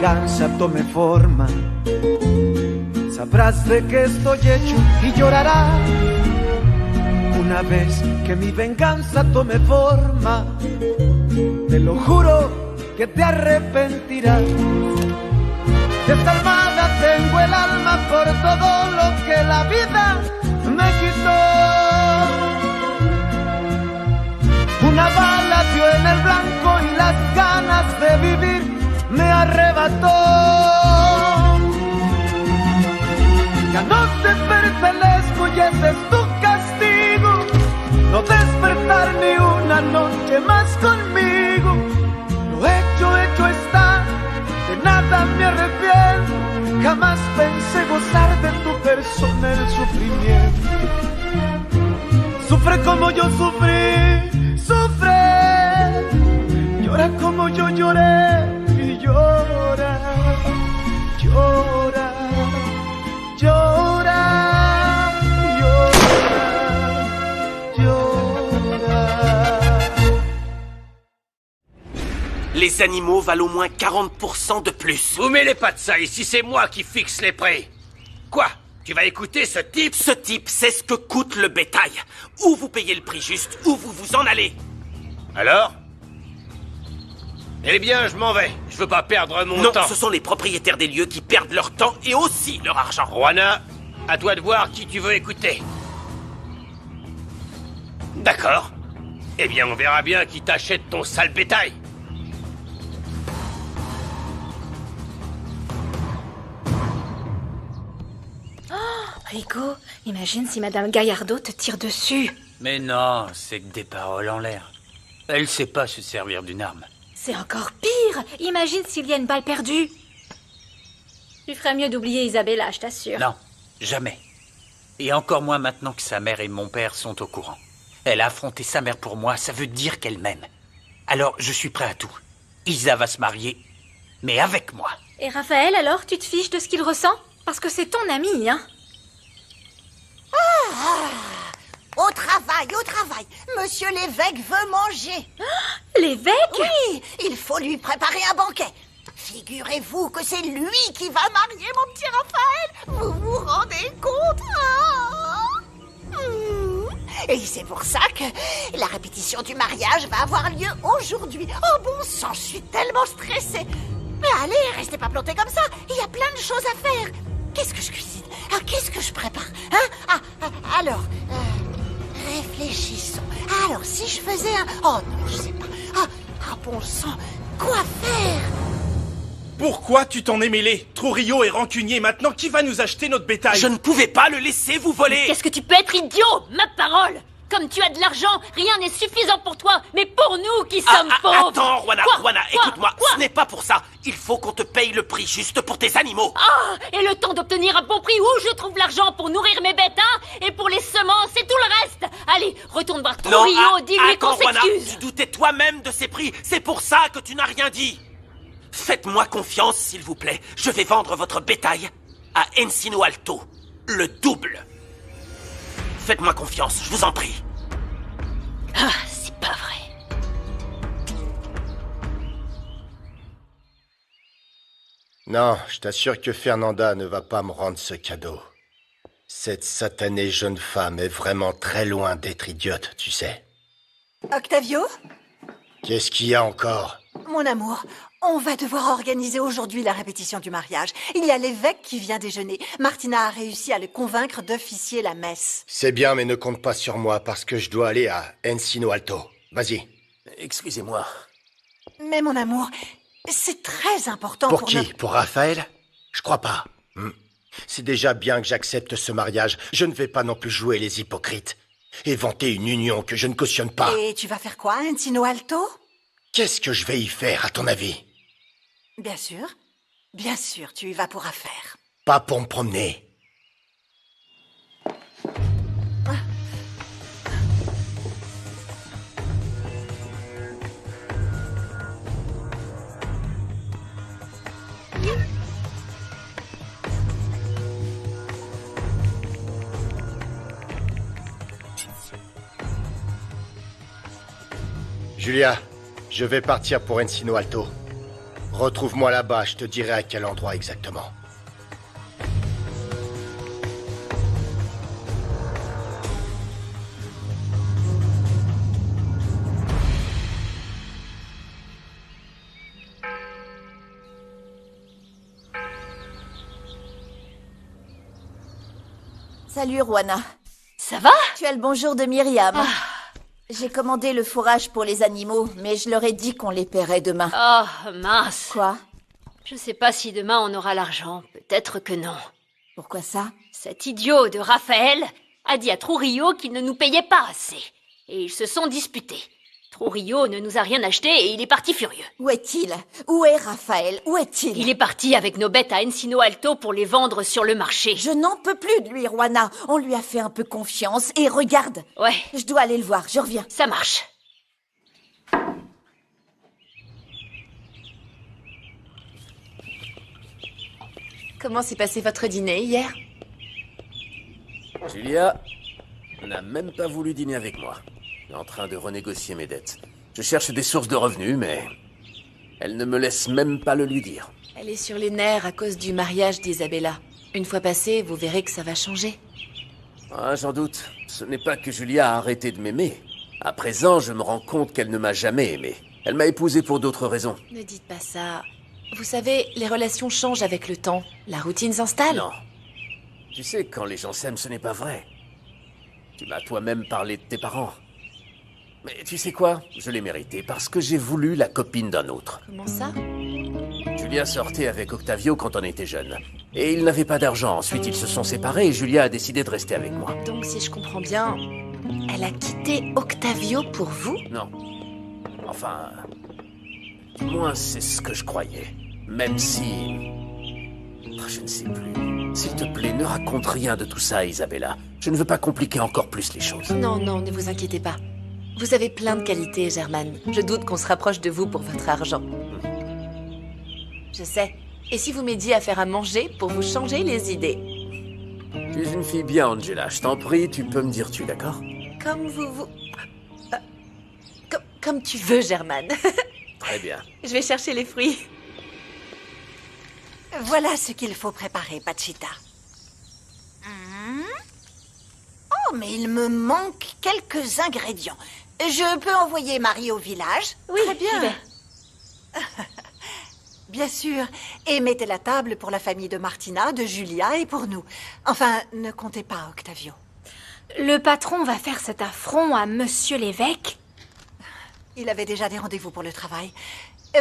venganza tome forma, sabrás de qué estoy hecho y llorarás. Una vez que mi venganza tome forma, te lo juro que te arrepentirás. Desalmada tengo el alma por todo lo que la vida me quitó. Una bala dio en el blanco y las ganas de vivir me arrebató. Ya no te pertenezco y ese es tu castigo, no despertar ni una noche más conmigo. Lo hecho está, de nada me arrepiento. Jamás pensé gozar de tu persona el sufrimiento. Sufre como yo sufrí, sufre. Llora como yo lloré y llora, llora, llora, llora, llora. Les animaux valent au moins 40% de plus. Vous mêlez pas de ça, ici c'est moi qui fixe les prix. Quoi? Tu vas écouter ce type? Ce type sait ce que coûte le bétail. Ou vous payez le prix juste, ou vous vous en allez. Alors? Eh bien, je m'en vais. Je veux pas perdre mon temps. Non, ce sont les propriétaires des lieux qui perdent leur temps et aussi leur argent. Juana, à toi de voir qui tu veux écouter. D'accord. Eh bien, on verra bien qui t'achète ton sale bétail. Rico, imagine si Madame Gaillardeau te tire dessus. Mais non, c'est que des paroles en l'air. Elle sait pas se servir d'une arme. C'est encore pire. Imagine s'il y a une balle perdue. Tu ferais mieux d'oublier Isabella, je t'assure. Non, jamais. Et encore moins maintenant que sa mère et mon père sont au courant. Elle a affronté sa mère pour moi, ça veut dire qu'elle m'aime. Alors, je suis prêt à tout. Isa va se marier, mais avec moi. Et Raphaël, alors, tu te fiches de ce qu'il ressent? Parce que c'est ton ami, hein? Au travail, au travail. Monsieur l'évêque veut manger. L'évêque? Oui, il faut lui préparer un banquet. Figurez-vous que c'est lui qui va marier mon petit Raphaël. Vous vous rendez compte? Et c'est pour ça que la répétition du mariage va avoir lieu aujourd'hui. Oh bon sang, je suis tellement stressée. Mais allez, restez pas plantés comme ça. Il y a plein de choses à faire. Qu'est-ce que je cuisine? Qu'est-ce que je prépare? Alors, réfléchissons. Alors, si je faisais un... Oh non, je sais pas. Bon sang, quoi faire? Pourquoi tu t'en es mêlé? Trorio est rancunier. Maintenant, qui va nous acheter notre bétail? Je ne pouvais pas le laisser vous voler. Qu'est-ce que tu peux être idiot? Ma parole! Comme tu as de l'argent, rien n'est suffisant pour toi, mais pour nous qui sommes pauvres. Attends, Juana, écoute-moi, ce n'est pas pour ça. Il faut qu'on te paye le prix juste pour tes animaux. Et le temps d'obtenir un bon prix, où je trouve l'argent pour nourrir mes bêtes, hein? Et pour les semences et tout le reste. Allez, retourne voir Trorio, dis-lui qu'on s'excuse. Tu doutais toi-même de ces prix, c'est pour ça que tu n'as rien dit. Faites-moi confiance, s'il vous plaît. Je vais vendre votre bétail à Encino Alto, le double. Faites-moi confiance, je vous en prie. C'est pas vrai. Non, je t'assure que Fernanda ne va pas me rendre ce cadeau. Cette satanée jeune femme est vraiment très loin d'être idiote, tu sais. Octavio? Qu'est-ce qu'il y a encore? Mon amour, on va devoir organiser aujourd'hui la répétition du mariage. Il y a l'évêque qui vient déjeuner. Martina a réussi à le convaincre d'officier la messe. C'est bien, mais ne compte pas sur moi parce que je dois aller à Encino Alto. Vas-y. Excusez-moi. Mais mon amour, c'est très important pour qui? Pour Raphaël? Je crois pas. C'est déjà bien que j'accepte ce mariage. Je ne vais pas non plus jouer les hypocrites et vanter une union que je ne cautionne pas. Et tu vas faire quoi, Encino Alto? Qu'est-ce que je vais y faire, à ton avis? Bien sûr, tu y vas pour affaire. Pas pour me promener. Julia, je vais partir pour Encino Alto. Retrouve-moi là-bas, je te dirai à quel endroit exactement. Salut, Rwana. Ça va? Tu as le bonjour de Myriam. J'ai commandé le fourrage pour les animaux, mais je leur ai dit qu'on les paierait demain. Oh, mince. Quoi? Je sais pas si demain on aura l'argent. Peut-être que non. Pourquoi ça? Cet idiot de Raphaël a dit à Trujillo qu'il ne nous payait pas assez. Et ils se sont disputés. Trujillo ne nous a rien acheté et il est parti furieux. Où est-il? Où est Raphaël? Où est-il? Il est parti avec nos bêtes à Encino Alto pour les vendre sur le marché. Je n'en peux plus de lui, Rwana. On lui a fait un peu confiance. Et regarde. Ouais. Je dois aller le voir. Je reviens. Ça marche. Comment s'est passé votre dîner hier? Julia n'a même pas voulu dîner avec moi. Elle est en train de renégocier mes dettes. Je cherche des sources de revenus, mais elle ne me laisse même pas le lui dire. Elle est sur les nerfs à cause du mariage d'Isabella. Une fois passé, vous verrez que ça va changer. Ah, j'en doute. Ce n'est pas que Julia a arrêté de m'aimer. À présent, je me rends compte qu'elle ne m'a jamais aimé. Elle m'a épousé pour d'autres raisons. Ne dites pas ça. Vous savez, les relations changent avec le temps. La routine s'installe. Non. Tu sais, quand les gens s'aiment, ce n'est pas vrai. Tu m'as toi-même parlé de tes parents. Mais tu sais quoi? Je l'ai mérité parce que j'ai voulu la copine d'un autre. Comment ça? Julia sortait avec Octavio quand on était jeune. Et ils n'avaient pas d'argent. Ensuite, ils se sont séparés et Julia a décidé de rester avec moi. Donc, si je comprends bien, elle a quitté Octavio pour vous? Non. Enfin... du moins, c'est ce que je croyais. Même si... je ne sais plus. S'il te plaît, ne raconte rien de tout ça, Isabella. Je ne veux pas compliquer encore plus les choses. Non, non, ne vous inquiétez pas. Vous avez plein de qualités, Germaine. Je doute qu'on se rapproche de vous pour votre argent. Je sais. Et si vous m'aidiez à faire à manger pour vous changer les idées? Tu es une fille bien, Angela. Je t'en prie, tu peux me dire tu, d'accord? Comme vous... Comme tu veux, Germaine. Très bien. Je vais chercher les fruits. Voilà ce qu'il faut préparer, Pachita. Oh, mais il me manque quelques ingrédients. Je peux envoyer Marie au village? Oui, très bien. Bien sûr. Et mettez la table pour la famille de Martina, de Julia et pour nous. Enfin, ne comptez pas, Octavio. Le patron va faire cet affront à monsieur l'évêque? Il avait déjà des rendez-vous pour le travail.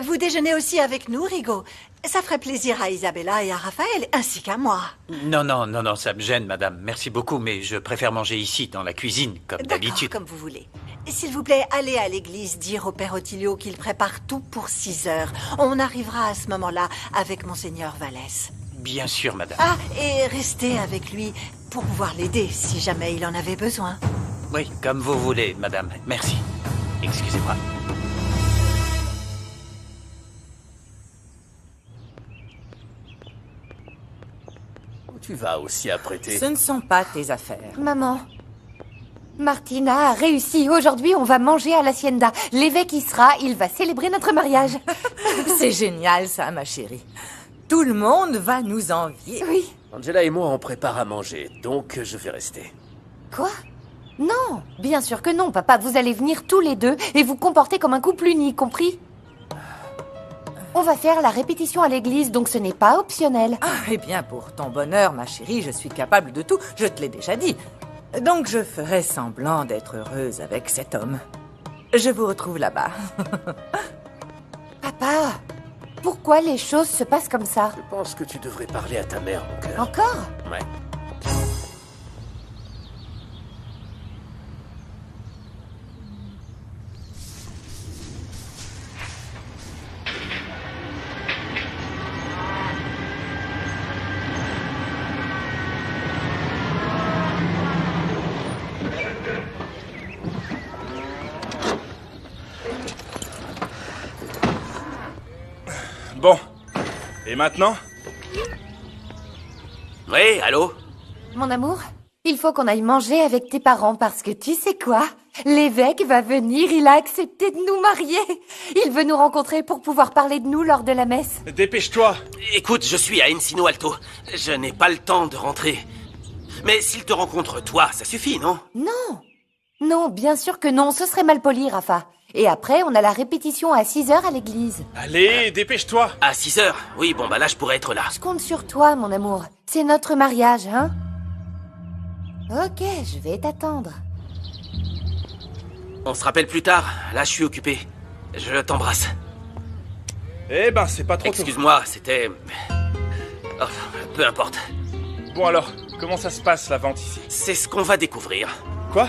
Vous déjeunez aussi avec nous, Rigo. Ça ferait plaisir à Isabella et à Raphaël, ainsi qu'à moi. Non, non, non, non, ça me gêne, madame. Merci beaucoup, mais je préfère manger ici, dans la cuisine, comme d'habitude. Comme vous voulez. S'il vous plaît, allez à l'église dire au père Otilio qu'il prépare tout pour 6 heures. On arrivera à ce moment-là avec Monseigneur Vallès. Bien sûr, madame. Ah, et restez avec lui pour pouvoir l'aider si jamais il en avait besoin. Oui, comme vous voulez, madame. Merci. Excusez-moi. Où tu vas aussi apprêter? Ce ne sont pas tes affaires. Maman, Martina a réussi. Aujourd'hui, on va manger à l'hacienda. L'évêque y sera, il va célébrer notre mariage. C'est génial ça, ma chérie. Tout le monde va nous envier. Oui. Angela et moi, on prépare à manger, donc je vais rester. Quoi? Non, bien sûr que non, papa. Vous allez venir tous les deux et vous comporter comme un couple uni, compris? On va faire la répétition à l'église, donc ce n'est pas optionnel. Ah, eh bien, pour ton bonheur, ma chérie, je suis capable de tout. Je te l'ai déjà dit. Donc je ferai semblant d'être heureuse avec cet homme. Je vous retrouve là-bas. Papa, pourquoi les choses se passent comme ça? Je pense que tu devrais parler à ta mère, mon cœur. Encore? Ouais. Bon. Et maintenant? Oui, allô? Mon amour, il faut qu'on aille manger avec tes parents parce que tu sais quoi? L'évêque va venir, il a accepté de nous marier. Il veut nous rencontrer pour pouvoir parler de nous lors de la messe. Dépêche-toi. Écoute, je suis à Encino Alto. Je n'ai pas le temps de rentrer. Mais s'il te rencontre toi, ça suffit, non? Non. Non, bien sûr que non, ce serait mal poli, Rafa. Et après, on a la répétition à 6h à l'église. Allez, dépêche-toi. À 6h? Oui, bon, bah là, je pourrais être là. Je compte sur toi, mon amour. C'est notre mariage, hein? Ok, je vais t'attendre. On se rappelle plus tard. Là, je suis occupé. Je t'embrasse. Eh ben, c'est pas trop tôt. Excuse-moi, c'était... Oh, peu importe. Bon alors, comment ça se passe la vente ici? C'est ce qu'on va découvrir. Quoi?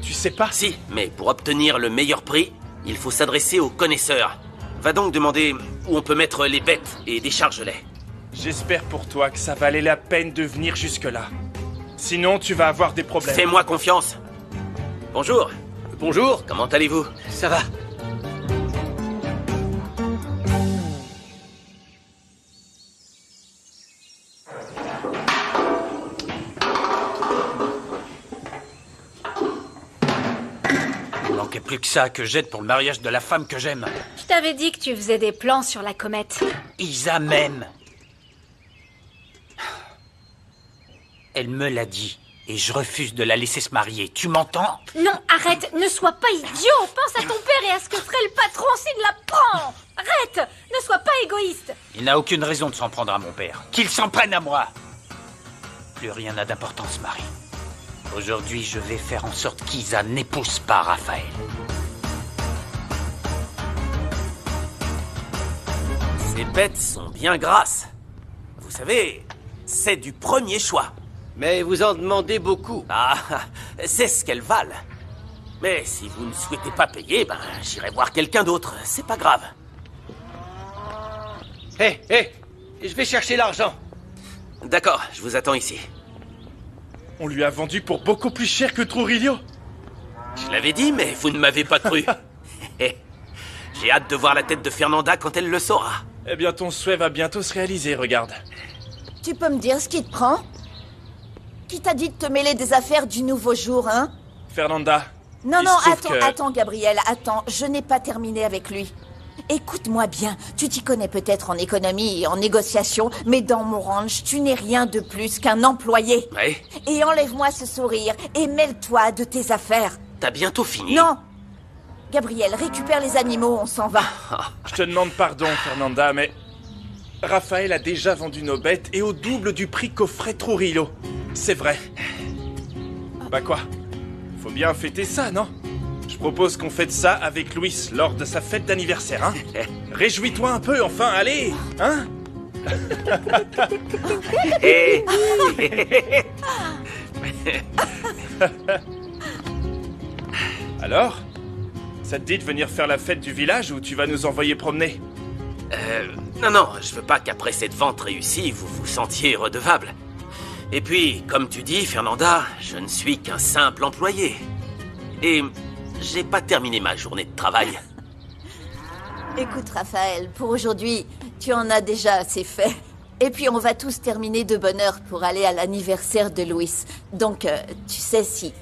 Tu sais pas? Si, mais pour obtenir le meilleur prix, il faut s'adresser aux connaisseurs. Va donc demander où on peut mettre les bêtes et décharge-les. J'espère pour toi que ça valait la peine de venir jusque-là. Sinon, tu vas avoir des problèmes. Fais-moi confiance. Bonjour. Bonjour. Comment allez-vous? Ça va? Il manquait plus que ça que j'aide pour le mariage de la femme que j'aime. Je t'avais dit que tu faisais des plans sur la comète. Isa même. Elle me l'a dit. Et je refuse de la laisser se marier. Tu m'entends? Non, arrête, ne sois pas idiot. Pense à ton père et à ce que ferait le patron s'il la prend. Arrête, ne sois pas égoïste. Il n'a aucune raison de s'en prendre à mon père. Qu'il s'en prenne à moi. Plus rien n'a d'importance, Marie. Aujourd'hui, je vais faire en sorte qu'Isa n'épouse pas Raphaël. Ces bêtes sont bien grasses. Vous savez, c'est du premier choix. Mais vous en demandez beaucoup. Ah, c'est ce qu'elles valent. Mais si vous ne souhaitez pas payer, ben, j'irai voir quelqu'un d'autre. C'est pas grave. Hé, je vais chercher l'argent. D'accord, je vous attends ici. On lui a vendu pour beaucoup plus cher que Trujillo. Je l'avais dit, mais vous ne m'avez pas cru. J'ai hâte de voir la tête de Fernanda quand elle le saura. Eh bien, ton souhait va bientôt se réaliser, regarde. Tu peux me dire ce qui te prend? Qui t'a dit de te mêler des affaires du nouveau jour, hein? Fernanda. Non, attends, attends, Gabriel, attends, je n'ai pas terminé avec lui. Écoute-moi bien, tu t'y connais peut-être en économie et en négociation, mais dans mon ranch, tu n'es rien de plus qu'un employé. Oui. Et enlève-moi ce sourire et mêle-toi de tes affaires. T'as bientôt fini? Non. Gabriel, récupère les animaux, on s'en va. Je te demande pardon, Fernanda, mais... Raphaël a déjà vendu nos bêtes et au double du prix qu'offrait Trujillo. C'est vrai. Bah quoi? Faut bien fêter ça, non? Je propose qu'on fête ça avec Luis lors de sa fête d'anniversaire, hein? Réjouis-toi un peu, enfin, allez! Hein? Alors? Ça te dit de venir faire la fête du village ou tu vas nous envoyer promener? Non, je veux pas qu'après cette vente réussie, vous vous sentiez redevable. Et puis, comme tu dis, Fernanda, je ne suis qu'un simple employé. Et j'ai pas terminé ma journée de travail. Écoute, Raphaël, pour aujourd'hui, tu en as déjà assez fait. Et puis, on va tous terminer de bonne heure pour aller à l'anniversaire de Luis. Donc, tu sais, si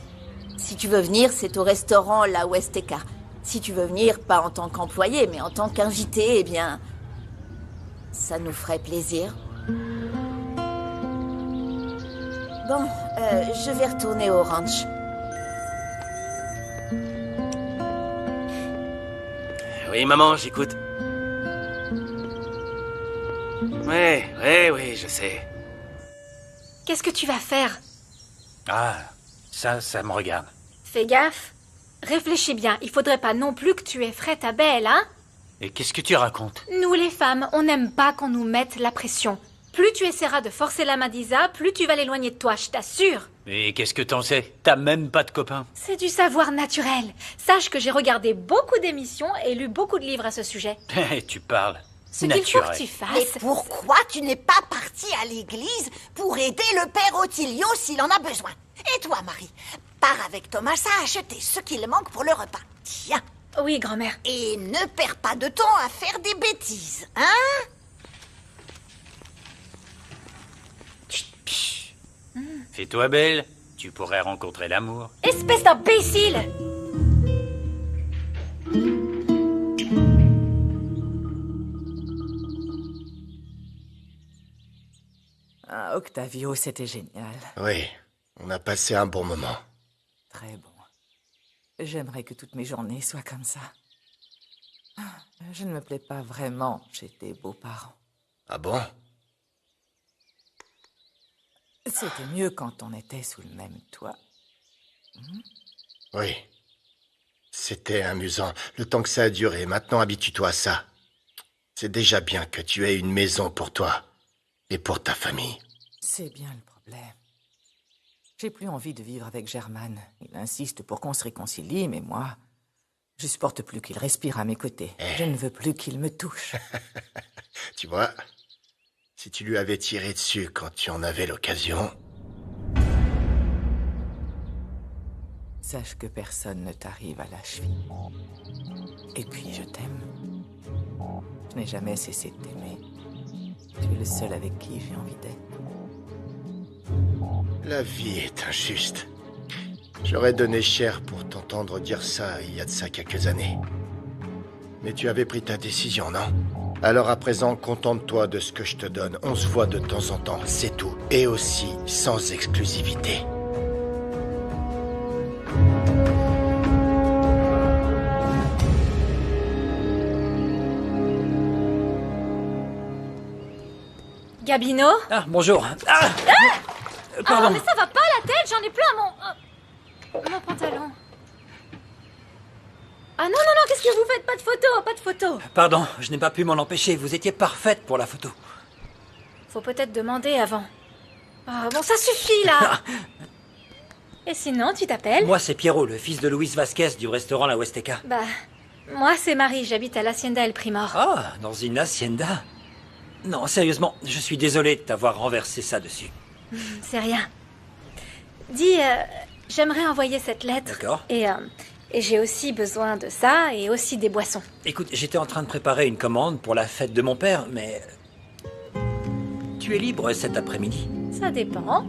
tu veux venir, c'est au restaurant La Huasteca. Si tu veux venir, pas en tant qu'employé, mais en tant qu'invité, eh bien, ça nous ferait plaisir. Bon, je vais retourner au ranch. Oui, maman, j'écoute. Oui, je sais. Qu'est-ce que tu vas faire? Ah, ça me regarde. Fais gaffe. Réfléchis bien, il faudrait pas non plus que tu effraies ta belle, hein? Et qu'est-ce que tu racontes? Nous les femmes, on n'aime pas qu'on nous mette la pression. Plus tu essaieras de forcer la main d'Isa, plus tu vas l'éloigner de toi, je t'assure. Et qu'est-ce que t'en sais? T'as même pas de copain. C'est du savoir naturel. Sache que j'ai regardé beaucoup d'émissions et lu beaucoup de livres à ce sujet. Tu parles. Ce qu'il faut que tu fasses... Mais pourquoi tu n'es pas partie à l'église pour aider le père Otilio s'il en a besoin? Et toi, Marie, pars avec Thomas à acheter ce qu'il manque pour le repas. Tiens. Oui, grand-mère. Et ne perds pas de temps à faire des bêtises, hein? Fais-toi belle. Tu pourrais rencontrer l'amour. Espèce d'imbécile! Ah, Octavio, c'était génial. Oui, on a passé un bon moment. Très bon. J'aimerais que toutes mes journées soient comme ça. Je ne me plais pas vraiment chez tes beaux-parents. Ah bon? C'était mieux quand on était sous le même toit. Oui. C'était amusant, le temps que ça a duré. Maintenant, habitue-toi à ça. C'est déjà bien que tu aies une maison pour toi et pour ta famille. C'est bien le problème. J'ai plus envie de vivre avec German. Il insiste pour qu'on se réconcilie, mais moi, je supporte plus qu'il respire à mes côtés. Je ne veux plus qu'il me touche. Tu vois, si tu lui avais tiré dessus quand tu en avais l'occasion... Sache que personne ne t'arrive à la cheville. Et puis, je t'aime. Je n'ai jamais cessé de t'aimer. Tu es le seul avec qui j'ai envie d'être. La vie est injuste. J'aurais donné cher pour t'entendre dire ça il y a de ça quelques années. Mais tu avais pris ta décision, non? Alors à présent, contente-toi de ce que je te donne. On se voit de temps en temps, c'est tout. Et aussi sans exclusivité. Gabino? Ah, bonjour. Ah Pardon. Oh, mais ça va pas la tête, j'en ai plein mon pantalon. Ah non, qu'est-ce que vous faites? Pas de photo. Pardon, je n'ai pas pu m'en empêcher. Vous étiez parfaite pour la photo. Faut peut-être demander avant. Ah bon, ça suffit là. Et sinon, tu t'appelles? Moi, c'est Pierrot, le fils de Luis Vasquez du restaurant La Huasteca. Bah, moi c'est Marie, j'habite à l'Hacienda El Primor. Ah, dans une hacienda? Non, sérieusement, je suis désolé de t'avoir renversé ça dessus. C'est rien. Dis, j'aimerais envoyer cette lettre. D'accord. Et j'ai aussi besoin de ça et aussi des boissons. Écoute, j'étais en train de préparer une commande pour la fête de mon père, mais... Tu es libre cet après-midi? Ça dépend.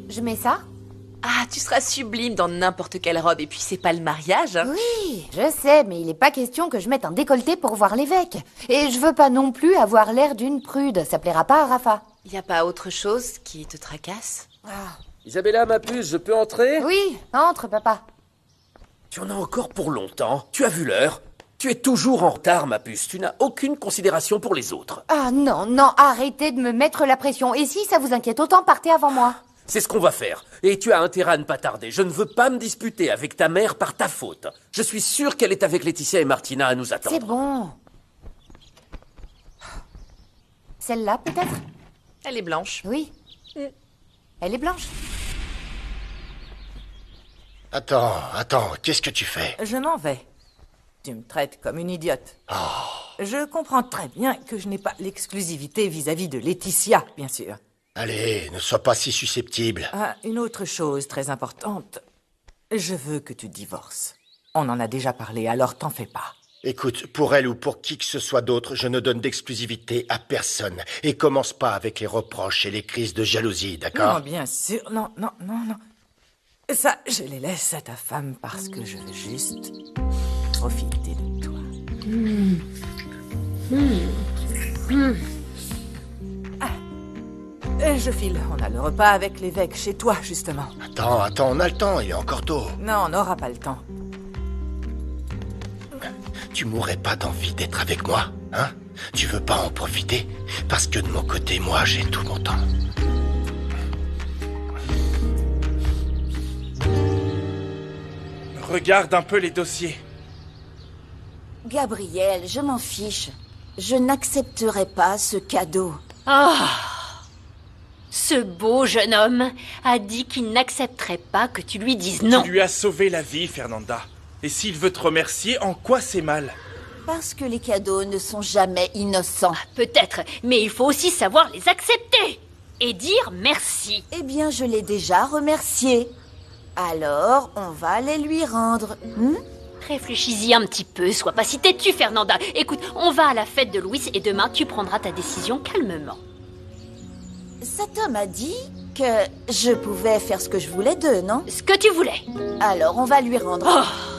Je mets ça? Ah, tu seras sublime dans n'importe quelle robe, et puis c'est pas le mariage, hein. Oui, je sais, mais il n'est pas question que je mette un décolleté pour voir l'évêque. Et je veux pas non plus avoir l'air d'une prude, ça plaira pas à Rafa. Y a pas autre chose qui te tracasse? Isabella, ma puce, je peux entrer? Oui, entre, papa. Tu en as encore pour longtemps. Tu as vu l'heure? Tu es toujours en retard, ma puce. Tu n'as aucune considération pour les autres. Ah non, arrêtez de me mettre la pression. Et si ça vous inquiète, autant partez avant moi. C'est ce qu'on va faire. Et tu as intérêt à ne pas tarder. Je ne veux pas me disputer avec ta mère par ta faute. Je suis sûr qu'elle est avec Laetitia et Martina à nous attendre. C'est bon. Celle-là, peut-être? Elle est blanche. Oui. Elle est blanche. Attends, qu'est-ce que tu fais? Je m'en vais. Tu me traites comme une idiote. Je comprends très bien que je n'ai pas l'exclusivité vis-à-vis de Laetitia, bien sûr. Allez, ne sois pas si susceptible. Ah, une autre chose très importante. Je veux que tu divorces. On en a déjà parlé, alors t'en fais pas. Écoute, pour elle ou pour qui que ce soit d'autre, je ne donne d'exclusivité à personne. Et commence pas avec les reproches et les crises de jalousie, d'accord? Non, bien sûr. Non. Ça, je les laisse à ta femme parce que je veux juste profiter de toi. Je file. On a le repas avec l'évêque chez toi, justement. Attends, on a le temps, il est encore tôt. Non, on n'aura pas le temps. Tu mourrais pas d'envie d'être avec moi, hein? Tu veux pas en profiter? Parce que de mon côté, moi, j'ai tout mon temps. Regarde un peu les dossiers. Gabriel, je m'en fiche. Je n'accepterai pas ce cadeau. Ce beau jeune homme a dit qu'il n'accepterait pas que tu lui dises non. Tu lui as sauvé la vie, Fernanda. Et s'il veut te remercier, en quoi c'est mal? Parce que les cadeaux ne sont jamais innocents. Peut-être, mais il faut aussi savoir les accepter. Et dire merci. Eh bien, je l'ai déjà remercié. Alors, on va les lui rendre. Réfléchis-y un petit peu, sois pas si têtue, Fernanda. Écoute, on va à la fête de Louis et demain, tu prendras ta décision calmement. Cet homme a dit que je pouvais faire ce que je voulais d'eux, non? Ce que tu voulais. Alors, on va lui rendre. Oh.